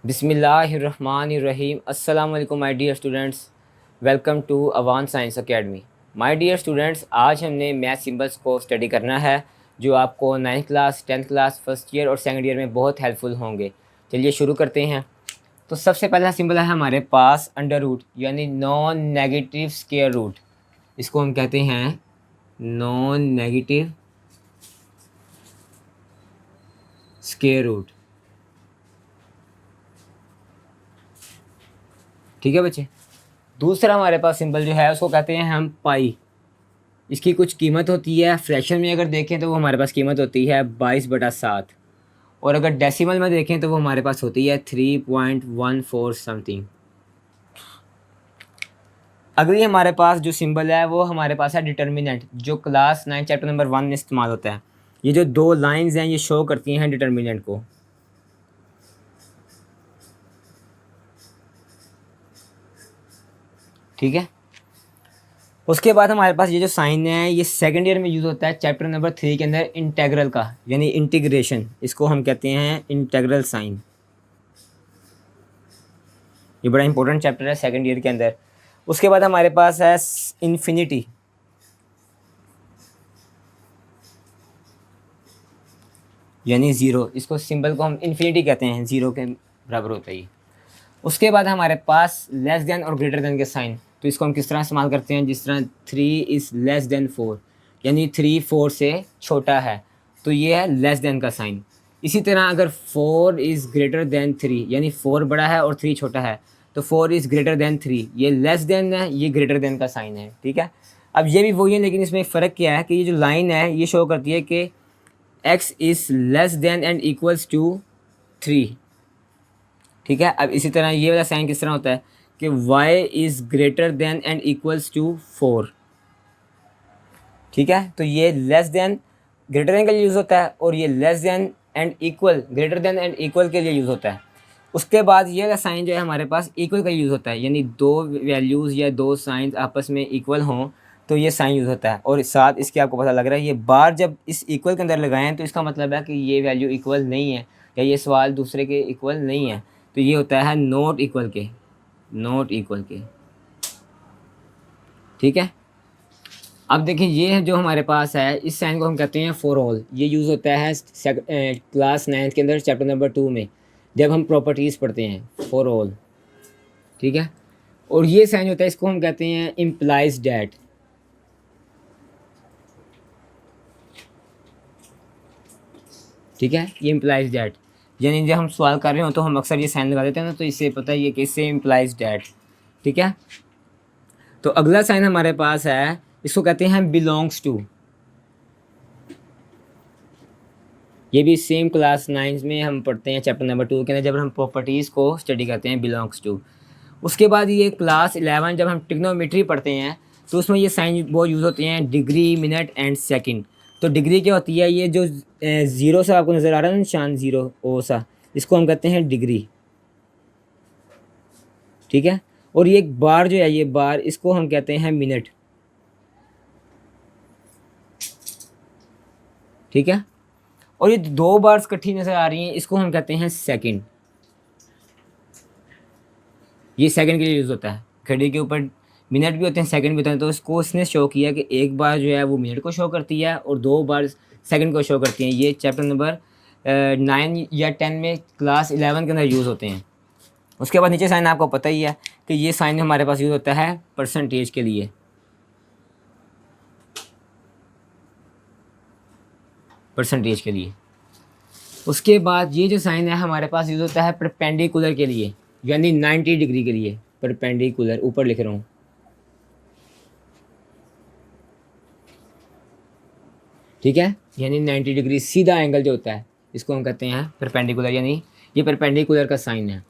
बिस्मिल्लाहिर्रहमानिर्रहीम। अस्सलाम वालेकुम my dear students, welcome to Awan science academy. My dear students, आज हमने मैथ सिंबल्स को स्टडी करना है जो आपको 9th class, 10th class, first year और सेकंड ईयर में बहुत हेल्पफुल होंगे। चलिए शुरू करते हैं। तो सबसे पहला सिंबल है हमारे पास अंडर रूट, यानी नॉन नेगेटिव स्क्वायर रूट। इसको हम कहते हैं नॉन नेगेटिव स्क्वायर रूट। ठीक है बच्चे। दूसरा हमारे पास सिंबल जो है उसको कहते हैं हम पाई। इसकी कुछ कीमत होती है, फ्रैक्शन में अगर देखें तो वो हमारे पास कीमत होती है 22/7, और अगर डेसिमल में देखें तो वो हमारे पास होती है 3.14 समथिंग। अगली हमारे पास जो सिंबल है वो हमारे पास है डिटर्मिनेंट, जो क्लास 9 चैप्टर नंबर 1 में इस्तेमाल होता है। ये जो दो लाइंस हैं ये शो करती हैं डिटर्मिनेंट को। ठीक है। उसके बाद हमारे पास ये जो साइन है ये सेकंड ईयर में यूज़ होता है चैप्टर नंबर 3 के अंदर, इंटेग्रल का, यानी इंटीग्रेशन। इसको हम कहते हैं इंटेग्रल साइन। ये बड़ा इंपॉर्टेंट चैप्टर है सेकंड ईयर के अंदर। उसके बाद हमारे पास है इन्फिनिटी। यानी ज़ीरो, इसको सिंबल को हम इन्फिनिटी कहते हैं, ज़ीरो के बराबर होता है ये। उसके बाद हमारे पास लेस देन और ग्रेटर देन के साइन। तो इसको हम किस तरह इस्तेमाल करते हैं, जिस तरह 3 इज़ लेस देन 4, यानी 3 4 से छोटा है, तो ये है लेस देन का साइन। इसी तरह अगर 4 इज़ ग्रेटर देन 3, यानी 4 बड़ा है और 3 छोटा है, तो 4 इज़ ग्रेटर देन 3, ये लेस देन है, ये ग्रेटर देन का साइन है। ठीक है। अब ये भी वही है, लेकिन इसमें फ़र्क क्या है कि ये जो लाइन है ये शो करती है कि x is less than and equals to 3। ठीक है। अब इसी तरह ये वाला साइन किस तरह होता है कि y is greater than and equals to 4। ठीक है। तो ये लेस देन ग्रेटर देन के लिए यूज़ होता है, और ये less than and equal, greater than and equal के लिए यूज़ होता है। उसके बाद ये वाला साइन जो है हमारे पास इक्वल का यूज़ होता है, यानी दो वैल्यूज़ या दो साइंस आपस में इक्वल हों तो ये साइन यूज़ होता है। और साथ इसके आपको पता लग रहा है ये बार जब इस इक्वल के अंदर लगाएं तो इसका मतलब है कि ये वैल्यू इक्वल नहीं है, या ये सवाल दूसरे के इक्वल नहीं है, तो ये होता है नॉट इक्वल के, नॉट इक्वल के। ठीक है। अब देखिए ये है जो हमारे पास है, इस साइन को हम कहते हैं फॉर ऑल। ये यूज़ होता है क्लास 9 के अंदर चैप्टर नंबर 2 में, जब हम प्रॉपर्टीज़ पढ़ते हैं, फॉर ऑल। ठीक है। और ये साइन होता है, इसको हम कहते हैं इम्प्लाइज डैट। ठीक है। ये इम्प्लाइज डैट, यानी जब हम सवाल कर रहे हो तो हम अक्सर ये साइन लगा देते हैं ना, तो इससे पता है ये किससे इम्प्लाइज डैट। ठीक है। तो अगला साइन हमारे पास है, इसको कहते हैं बिलोंग्स टू। ये भी सेम क्लास 9 में हम पढ़ते हैं चैप्टर नंबर 2 के अंदर, जब हम प्रॉपर्टीज़ को स्टडी करते हैं, बिलोंग्स टू। उसके बाद ये क्लास 11 जब हम ट्रिग्नोमेट्री पढ़ते हैं तो उसमें ये साइन बहुत यूज़ होते हैं, डिग्री, मिनट एंड सेकंड। तो डिग्री क्या होती है, ये जो ज़ीरो सा आपको नज़र आ रहा है ना निशान, ज़ीरो ओ सा, इसको हम कहते हैं डिग्री। ठीक है। और ये बार जो है, ये बार, इसको हम कहते हैं मिनट। ठीक है। और ये दो बार्स इकट्ठी नज़र आ रही हैं, इसको हम कहते हैं सेकंड। ये सेकंड के लिए यूज़ होता है। घड़ी के ऊपर मिनट भी होते हैं, सेकंड भी होते हैं, तो इसको इसने शो किया कि एक बार जो है वो मिनट को शो करती है और दो बार सेकंड को शो करती हैं। ये चैप्टर नंबर 9 या 10 में क्लास 11 के अंदर यूज़ होते हैं। उसके बाद नीचे साइन आपको पता ही है कि ये साइन हमारे पास यूज़ होता है परसेंटेज के लिए। परसेंटेज के लिए। उसके बाद ये जो साइन है हमारे पास यूज़ होता है परपेंडिकुलर के लिए, यानी 90 डिग्री के लिए। परपेंडिकुलर ऊपर लिख रहा हूँ। ठीक है। यानी 90 डिग्री सीधा एंगल जो होता है इसको हम कहते हैं परपेंडिकुलर, यानी ये परपेंडिकुलर का साइन है।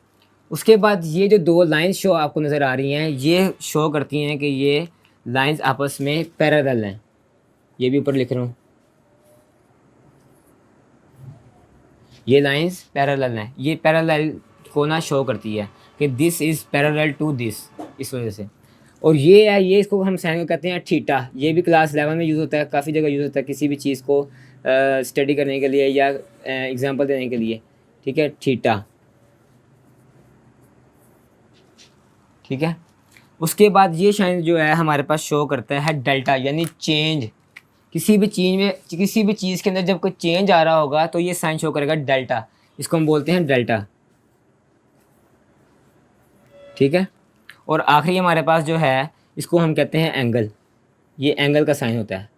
उसके बाद ये जो दो लाइंस शो आपको नज़र आ रही हैं, ये शो करती हैं कि ये लाइंस आपस में पैरेलल हैं। ये भी ऊपर लिख रहा हूँ, ये लाइंस पैरेलल हैं। ये पैरेलल को ना शो करती है कि this is parallel to this, इस वजह से। और ये है, ये इसको हम साइन को कहते हैं थीटा। ये भी क्लास 11 में यूज़ होता है, काफ़ी जगह यूज़ होता है किसी भी चीज़ को स्टडी करने के लिए या एग्जांपल देने के लिए। ठीक है। थीटा। ठीक है। उसके बाद ये साइन जो है हमारे पास शो करता है डेल्टा, यानी चेंज। किसी भी चीज़ के अंदर जब कोई चेंज आ रहा होगा तो ये साइन शो करेगा डेल्टा, इसको हम बोलते हैं डेल्टा, ठीक है। और आखिरी हमारे पास जो है इसको हम कहते हैं एंगल, ये एंगल का साइन होता है।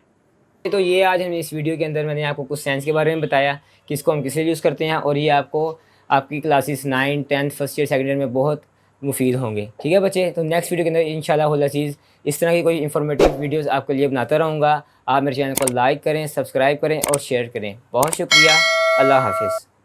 तो ये आज हम इस वीडियो के अंदर मैंने आपको कुछ साइंस के बारे में बताया कि इसको हम किस लिए यूज़ करते हैं, और ये आपको आपकी classes 9, 10th, first year, second year में बहुत मुफीद होंगे, ठीक है बच्चे। तो नेक्स्ट वीडियो के अंदर इंशाल्लाह हुल अज़ीज़ इस तरह की कोई इंफॉर्मेटिव वीडियोस आपके लिए बनाता रहूँगा। आप मेरे चैनल को लाइक करें, सब्सक्राइब करें और शेयर करें। बहुत शुक्रिया। अल्लाह हाफिज़।